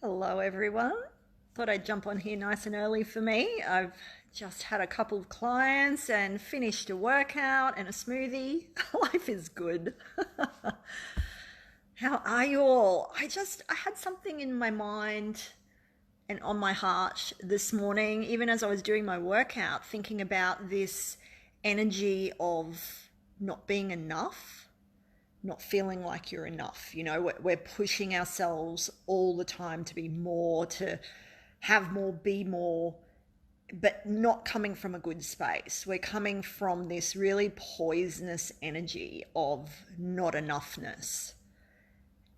Hello everyone. Thought I'd jump on here nice and early for me. I've just had a couple of clients and finished a workout and a smoothie. Life is good. How are you all? I had something in my mind and on my heart this morning, even as I was doing my workout, thinking about this energy of not being enough, not feeling like you're enough. We're pushing ourselves all the time to be more, to have more, be more, but not coming from a good space. We're coming from this really poisonous energy of not enoughness.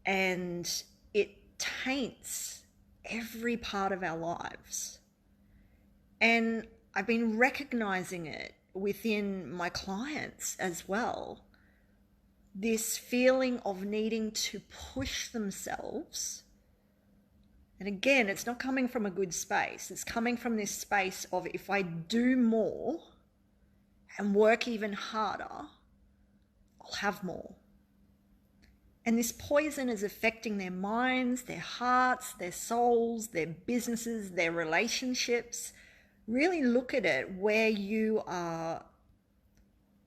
And it taints every part of our lives. And I've been recognizing it within my clients as well. This feeling of needing to push themselves. And again, it's not coming from a good space. It's coming from this space of, if I do more and work even harder, I'll have more. And this poison is affecting their minds, their hearts, their souls, their businesses, their relationships. Really look at it where you are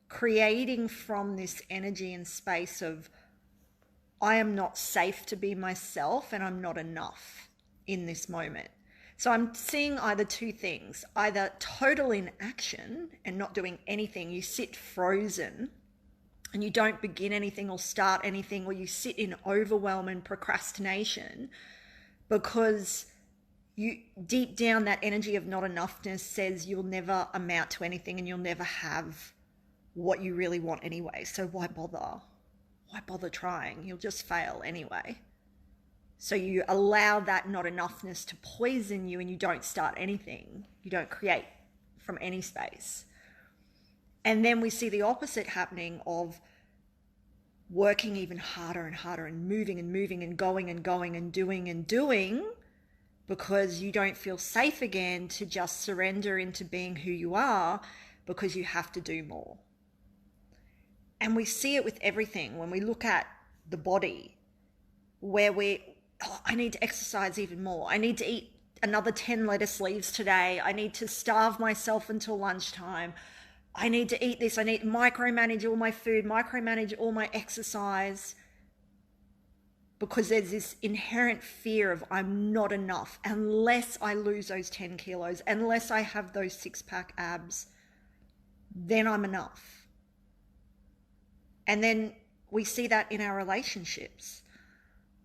creating from this energy and space of, I am not safe to be myself and I'm not enough in this moment. So I'm seeing either two things, either total inaction and not doing anything. You sit frozen and you don't begin anything or start anything, or you sit in overwhelm and procrastination because you deep down, that energy of not enoughness says you'll never amount to anything and you'll never have what you really want anyway. So why bother? Why bother trying? You'll just fail anyway. So you allow that not enoughness to poison you and you don't start anything. You don't create from any space. And then we see the opposite happening of working even harder and harder and moving and going and doing because you don't feel safe again to just surrender into being who you are, because you have to do more. And we see it with everything. When we look at the body, where I need to exercise even more. I need to eat another 10 lettuce leaves today. I need to starve myself until lunchtime. I need to eat this. I need to micromanage all my food, micromanage all my exercise, because there's this inherent fear of, I'm not enough unless I lose those 10 kilos, unless I have those 6-pack abs, then I'm enough. And then we see that in our relationships.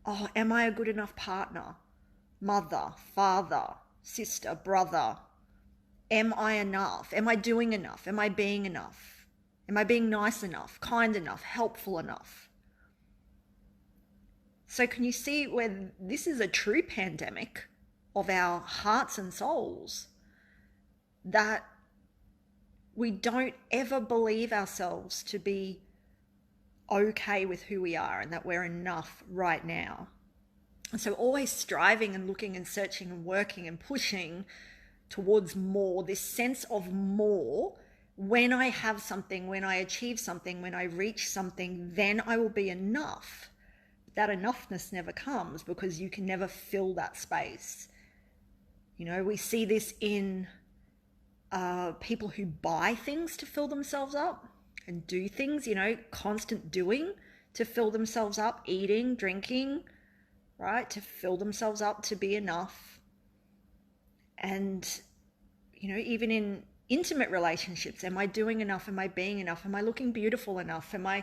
Oh, am I a good enough partner? Mother, father, sister, brother? Am I enough? Am I doing enough? Am I being enough? Am I being nice enough, kind enough, helpful enough? So can you see where this is a true pandemic of our hearts and souls? That we don't ever believe ourselves to be okay with who we are and that we're enough right now. And so always striving and looking and searching and working and pushing towards more, this sense of more. When I have something, when I achieve something, when I reach something, then I will be enough. That enoughness never comes because you can never fill that space. We see this in people who buy things to fill themselves up and do things, constant doing to fill themselves up, eating, drinking, right? To fill themselves up to be enough. And, even in intimate relationships, am I doing enough? Am I being enough? Am I looking beautiful enough? Am I,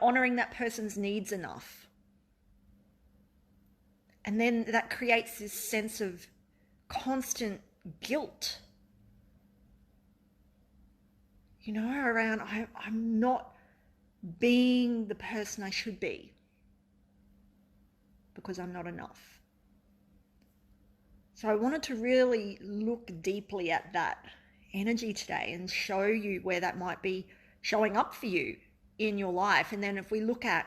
honoring that person's needs enough? And then that creates this sense of constant guilt, around I'm not being the person I should be because I'm not enough. So I wanted to really look deeply at that energy today and show you where that might be showing up for you in your life. And then if we look at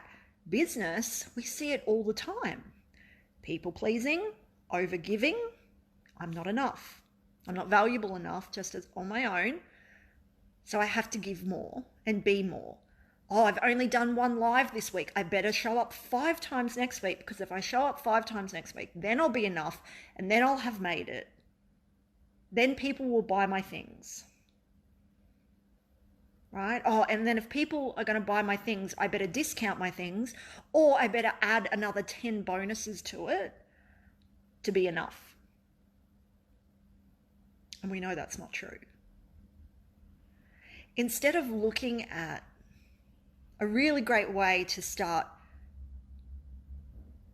business, we see it all the time. People pleasing, over giving. I'm not enough. I'm not valuable enough just as on my own. So I have to give more and be more. Oh, I've only done one live this week. I better show up 5 times next week, because if I show up 5 times next week, then I'll be enough and then I'll have made it. Then people will buy my things. Right? Oh, and then if people are going to buy my things, I better discount my things, or I better add another 10 bonuses to it to be enough. And we know that's not true. Instead of looking at a really great way to start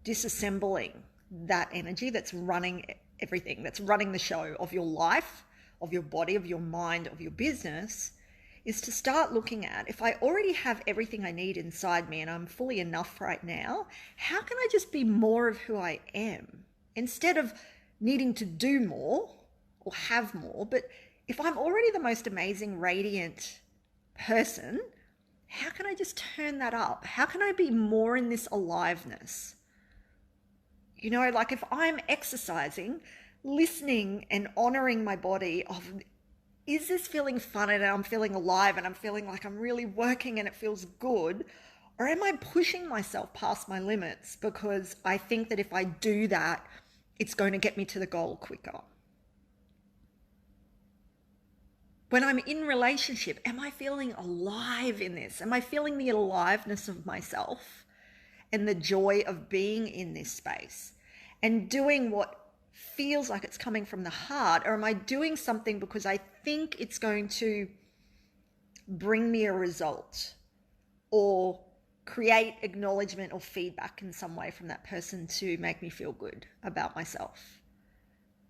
disassembling that energy that's running everything, that's running the show of your life, of your body, of your mind, of your business, is to start looking at, if I already have everything I need inside me and I'm fully enough right now, how can I just be more of who I am? Instead of needing to do more or have more, but if I'm already the most amazing, radiant person, how can I just turn that up? How can I be more in this aliveness? You know, like if I'm exercising, listening and honoring my body of, is this feeling fun and I'm feeling alive and I'm feeling like I'm really working and it feels good? Or am I pushing myself past my limits because I think that if I do that, it's going to get me to the goal quicker? When I'm in relationship, am I feeling alive in this? Am I feeling the aliveness of myself and the joy of being in this space and doing what feels like it's coming from the heart? Or am I doing something because I think it's going to bring me a result or create acknowledgement or feedback in some way from that person to make me feel good about myself?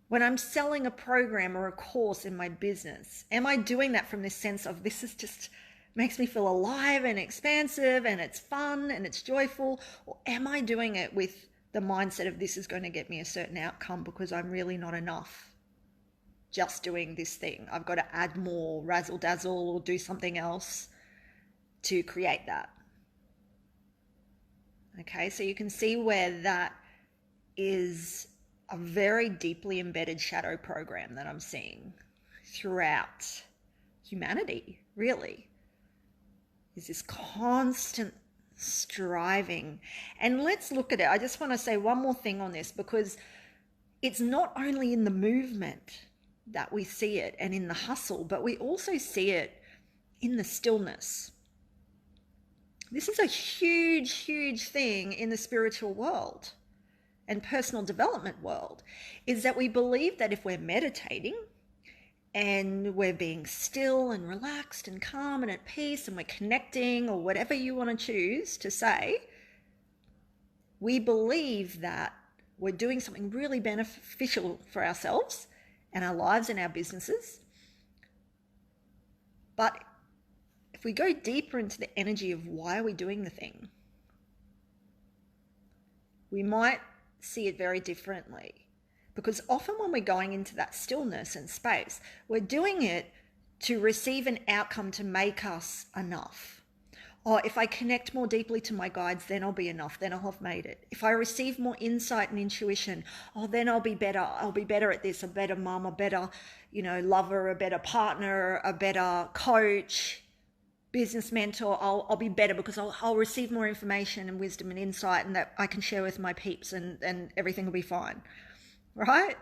When I'm selling a program or a course in my business, am I doing that from this sense of, this is just makes me feel alive and expansive and it's fun and it's joyful? Or am I doing it with the mindset of, this is going to get me a certain outcome because I'm really not enough just doing this thing? I've got to add more razzle dazzle or do something else to create that. Okay, so you can see where that is a very deeply embedded shadow program that I'm seeing throughout humanity, really, is this constant striving. And let's look at it. I just want to say one more thing on this, because it's not only in the movement that we see it and in the hustle, but we also see it in the stillness. This is a huge, huge thing in the spiritual world and personal development world, is that we believe that if we're meditating and we're being still and relaxed and calm and at peace and we're connecting, or whatever you want to choose to say, we believe that we're doing something really beneficial for ourselves and our lives and our businesses. But if we go deeper into the energy of why are we doing the thing, we might see it very differently. Because often when we're going into that stillness and space, we're doing it to receive an outcome to make us enough. Or if I connect more deeply to my guides, then I'll be enough, then I'll have made it. If I receive more insight and intuition, oh, then I'll be better. I'll be better at this, a better mum, a better, lover, a better partner, a better coach, business mentor. I'll be better because I'll receive more information and wisdom and insight, and that I can share with my peeps, and everything will be fine, right?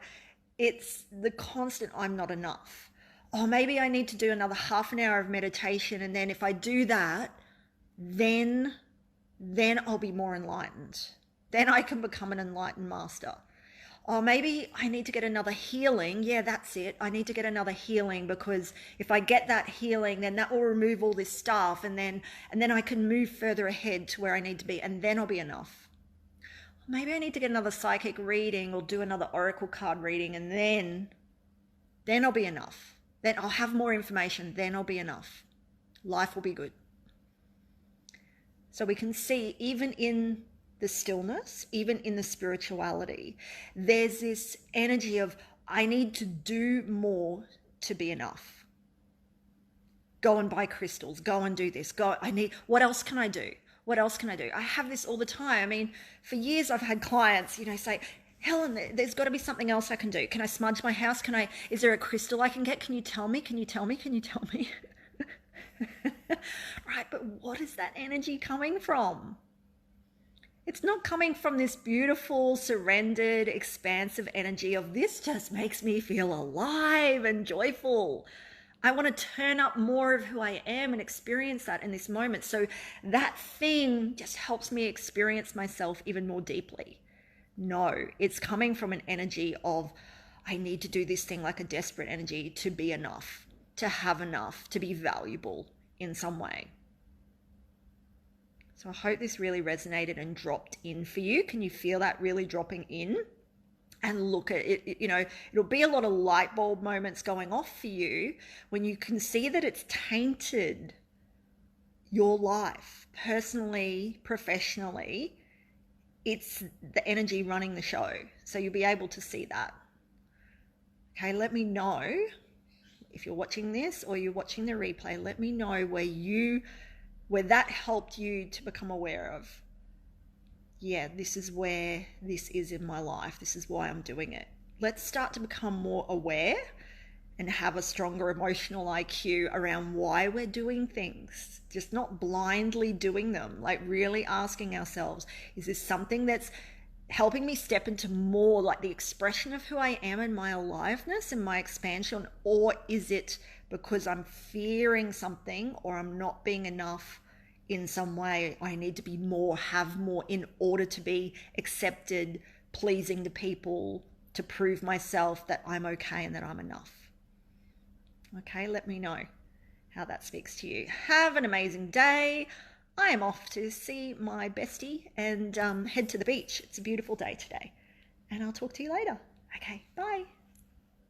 It's the constant, I'm not enough. Oh, maybe I need to do another half an hour of meditation, and then if I do that, then I'll be more enlightened. Then I can become an enlightened master. Or maybe I need to get another healing. Yeah, that's it. I need to get another healing, because if I get that healing, then that will remove all this stuff, and then I can move further ahead to where I need to be, and then I'll be enough. Maybe I need to get another psychic reading or do another oracle card reading, and then I'll be enough. Then I'll have more information. Then I'll be enough. Life will be good. So we can see, even in the stillness, even in the spirituality, there's this energy of, I need to do more to be enough. Go and buy crystals, go and do this, what else can I do? What else can I do? I have this all the time. I mean, for years I've had clients, say, Helen, there's got to be something else I can do. Can I smudge my house? Is there a crystal I can get? Can you tell me? Right, but what is that energy coming from? It's not coming from this beautiful, surrendered, expansive energy of this just makes me feel alive and joyful. I want to turn up more of who I am and experience that in this moment. So that thing just helps me experience myself even more deeply. No, it's coming from an energy of, I need to do this thing like a desperate energy to be enough, to have enough, to be valuable in some way. So I hope this really resonated and dropped in for you. Can you feel that really dropping in? And look at it, it'll be a lot of light bulb moments going off for you when you can see that it's tainted your life personally, professionally. It's the energy running the show. So you'll be able to see that. Okay, let me know if you're watching this or you're watching the replay. Let me know where that helped you to become aware of, yeah, this is where this is in my life. This is why I'm doing it. Let's start to become more aware and have a stronger emotional IQ around why we're doing things, just not blindly doing them, like really asking ourselves, is this something that's helping me step into more like the expression of who I am and my aliveness and my expansion, or is it because I'm fearing something or I'm not being enough in some way? I need to be more, have more in order to be accepted, pleasing to people, to prove myself that I'm okay and that I'm enough. Okay, let me know how that speaks to you. Have an amazing day. I am off to see my bestie and head to the beach. It's a beautiful day today. And I'll talk to you later. Okay, bye.